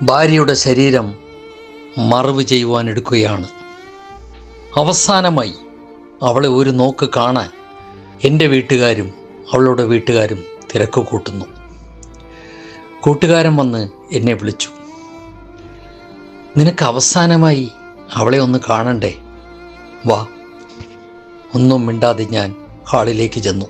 ഭാര്യയുടെ ശരീരം മറവ് ചെയ്യുവാൻ എടുക്കുകയാണ്. അവസാനമായി അവളെ ഒരു നോക്ക് കാണാൻ എൻ്റെ വീട്ടുകാരും അവളുടെ വീട്ടുകാരും തിരക്ക് കൂട്ടുന്നു. കൂട്ടുകാരൻ വന്ന് എന്നെ വിളിച്ചു. നിനക്ക് അവസാനമായി അവളെ ഒന്ന് കാണണ്ടേ, വാ. ഒന്നും മിണ്ടാതെ ഞാൻ ഹാളിലേക്ക് ചെന്നു.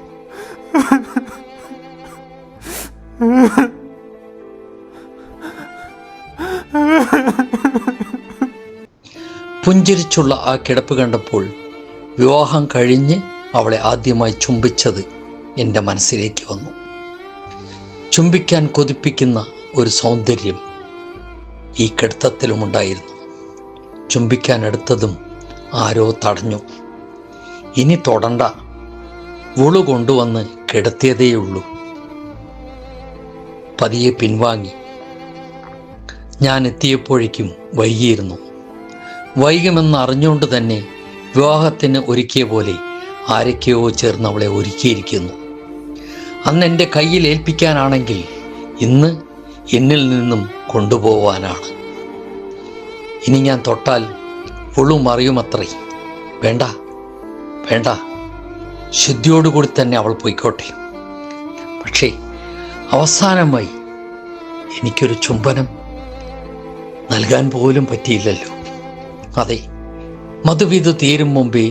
പുഞ്ചിരിച്ചുള്ള ആ കിടപ്പ് കണ്ടപ്പോൾ വിവാഹം കഴിഞ്ഞ് അവളെ ആദ്യമായി ചുംബിച്ചത് എൻ്റെ മനസ്സിലേക്ക് വന്നു. ചുംബിക്കാൻ കൊതിപ്പിക്കുന്ന ഒരു സൗന്ദര്യം ഈ കിടത്തത്തിലുമുണ്ടായിരുന്നു. ചുംബിക്കാൻ എടുത്തതും ആരോ തടഞ്ഞു. ഇനി തൊടണ്ട, ഉളു കൊണ്ടുവന്ന് കിടത്തിയതേയുള്ളൂ. പതിയെ പിൻവാങ്ങി. ഞാൻ എത്തിയപ്പോഴേക്കും വൈകിയിരുന്നു. വൈകുമെന്ന് അറിഞ്ഞുകൊണ്ട് തന്നെ വിവാഹത്തിന് ഒരുക്കിയ പോലെ ആരൊക്കെയോ ചേർന്ന് അവളെ ഒരുക്കിയിരിക്കുന്നു. അന്ന് എൻ്റെ കയ്യിൽ ഏൽപ്പിക്കാനാണെങ്കിൽ ഇന്ന് എന്നിൽ നിന്നും കൊണ്ടുപോവാനാണ്. ഇനി ഞാൻ തൊട്ടാൽ പുളു മറിയുമത്രേ. വേണ്ട വേണ്ട, ശുദ്ധിയോടുകൂടി തന്നെ അവൾ പോയിക്കോട്ടെ. പക്ഷേ അവസാനമായി എനിക്കൊരു ചുംബനം നൽകാൻ പോലും പറ്റിയില്ലല്ലോ. അതെ, മധുവിധു തീരും മുമ്പേ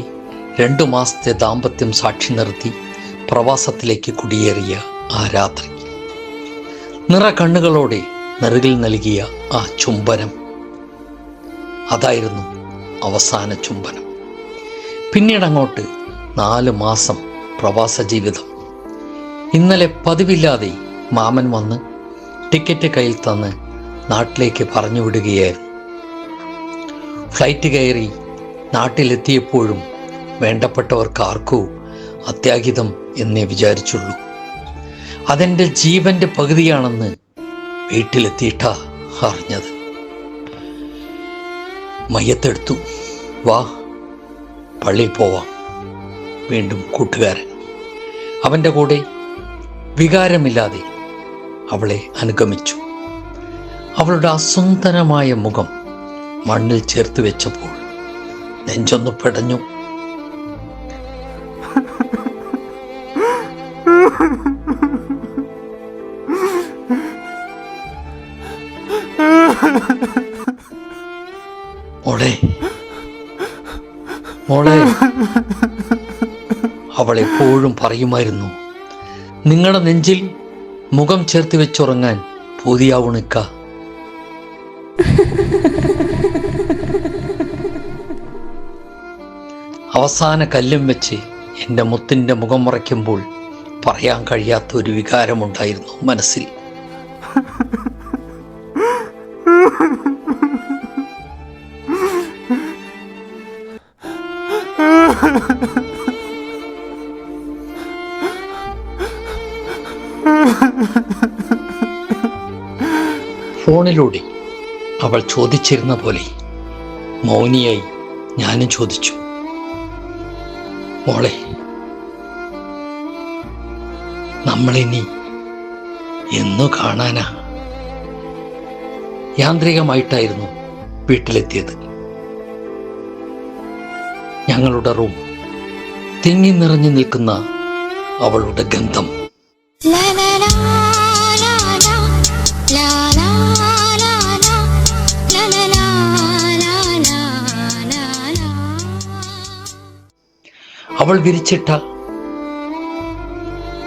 2 മാസത്തെ ദാമ്പത്യം സാക്ഷി നിർത്തി പ്രവാസത്തിലേക്ക് കുടിയേറിയ ആ രാത്രി, നിറ കണ്ണുകളോടെ നെറുകിൽ നൽകിയ ആ ചുംബനം, അതായിരുന്നു അവസാന ചുംബനം. പിന്നീട് അങ്ങോട്ട് 4 മാസം പ്രവാസ ജീവിതം. ഇന്നലെ പതിവില്ലാതെ മാമൻ വന്ന് ടിക്കറ്റ് കയ്യിൽ തന്ന് നാട്ടിലേക്ക് പറഞ്ഞു വിടുകയായിരുന്നു. ഫ്ലൈറ്റ് കയറി നാട്ടിലെത്തിയപ്പോഴും വേണ്ടപ്പെട്ടവർക്കാർക്കോ അത്യാഹിതം എന്നേ വിചാരിച്ചുള്ളൂ. അതെൻ്റെ ജീവൻ്റെ പകുതിയാണെന്ന് വീട്ടിലെത്തിയിട്ടാ അറിഞ്ഞത്. മയ്യത്തെടുത്തു. വാ, പള്ളിയിൽ പോവാം. വീണ്ടും കൂട്ടുകാരൻ. അവൻ്റെ കൂടെ വികാരമില്ലാതെ അവളെ അനുഗമിച്ചു. അവളുടെ അസുന്ദരമായ മുഖം മണ്ണിൽ ചേർത്ത് വെച്ചപ്പോൾ നെഞ്ചൊന്നു പിടഞ്ഞു. മോളെ മോളെ, അവൾ എപ്പോഴും പറയുമായിരുന്നു, നിങ്ങളുടെ നെഞ്ചിൽ മുഖം ചേർത്ത് വെച്ചുറങ്ങാൻ പൂതിയാവുണിക്ക. അവസാന കല്ലും വെച്ച് എൻ്റെ മുത്തിൻ്റെ മുഖം മറയ്ക്കുമ്പോൾ പറയാൻ കഴിയാത്ത ഒരു വികാരമുണ്ടായിരുന്നു മനസ്സിൽ. ഫോണിലൂടെ അവൾ ചോദിച്ചിരുന്ന പോലെ മൗനിയായി ഞാനും ചോദിച്ചു, മോളെ, നമ്മളിനി എന്നു കാണാനാ? യാന്ത്രികമായിട്ടായിരുന്നു വീട്ടിലെത്തിയത്. ഞങ്ങളുടെ റൂം തിങ്ങി നിറഞ്ഞു നിൽക്കുന്ന അവളുടെ ഗന്ധം. അവൾ വിരിച്ചിട്ട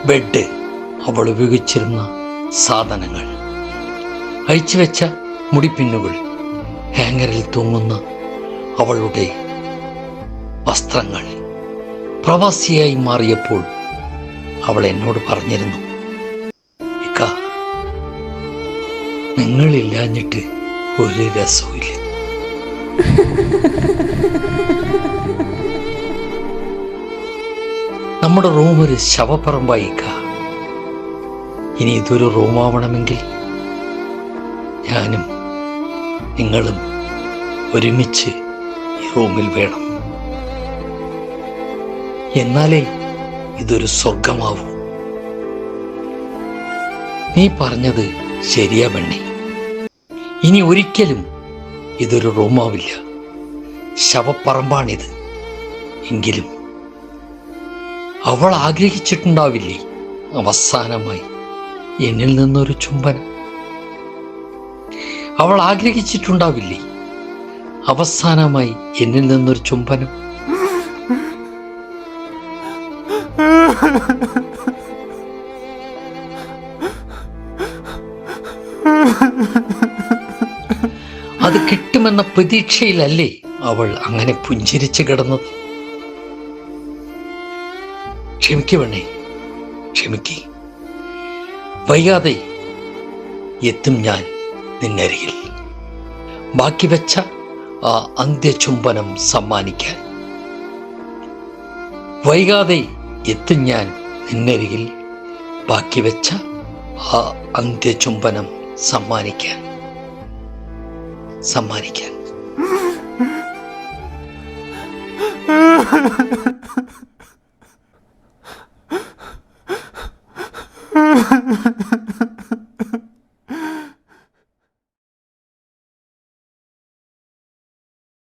ബെഡ്, അവൾ ഉപയോഗിച്ചിരുന്ന സാധനങ്ങൾ, അഴിച്ചുവെച്ച മുടിപ്പിന്നുകൾ, ഹാങ്ങറിൽ തൂങ്ങുന്ന അവളുടെ വസ്ത്രങ്ങൾ. പ്രവാസിയായി മാറിയപ്പോൾ അവൾ എന്നോട് പറഞ്ഞിരുന്നു, ഇക്ക, നിങ്ങളില്ലാഞ്ഞിട്ട് ഒരു രസവുമില്ല. നമ്മുടെ റൂം ഒരു ശവപ്പറമ്പായിക്ക. ഇനി ഇതൊരു റൂമാവണമെങ്കിൽ ഞാനും നിങ്ങളും ഒരുമിച്ച് ഈ റൂമിൽ വേണം. എന്നാലേ ഇതൊരു സ്വർഗമാവൂ. നീ പറഞ്ഞത് ശരിയാ പെണ്ണേ. ഇനി ഒരിക്കലും ഇതൊരു റൂമാവില്ല, ശവപ്പറമ്പാണിത്. എങ്കിലും അവൾ ആഗ്രഹിച്ചിട്ടുണ്ടാവില്ലേ അവസാനമായി എന്നിൽ നിന്നൊരു ചുംബനം? അവൾ ആഗ്രഹിച്ചിട്ടുണ്ടാവില്ലേ അവസാനമായി എന്നിൽ നിന്നൊരു ചുംബനം? അത് കിട്ടുമെന്ന പ്രതീക്ഷയിലല്ലേ അവൾ അങ്ങനെ പുഞ്ചിരിച്ചു കിടന്നത്? ക്ഷമിക്കുവണ്ണേ, ക്ഷമിക്ക്. വൈകാതെ എത്തും ഞാൻ നിന്നരികിൽ, ബാക്കി വെച്ച ആ അന്ത്യചുംബനം സമ്മാനിക്കാൻ. വൈകാതെ എത്തും ഞാൻ നിന്നരികിൽ, ബാക്കി വെച്ച ആ അന്ത്യചുംബനം സമ്മാനിക്കാൻ. Ha ha ha.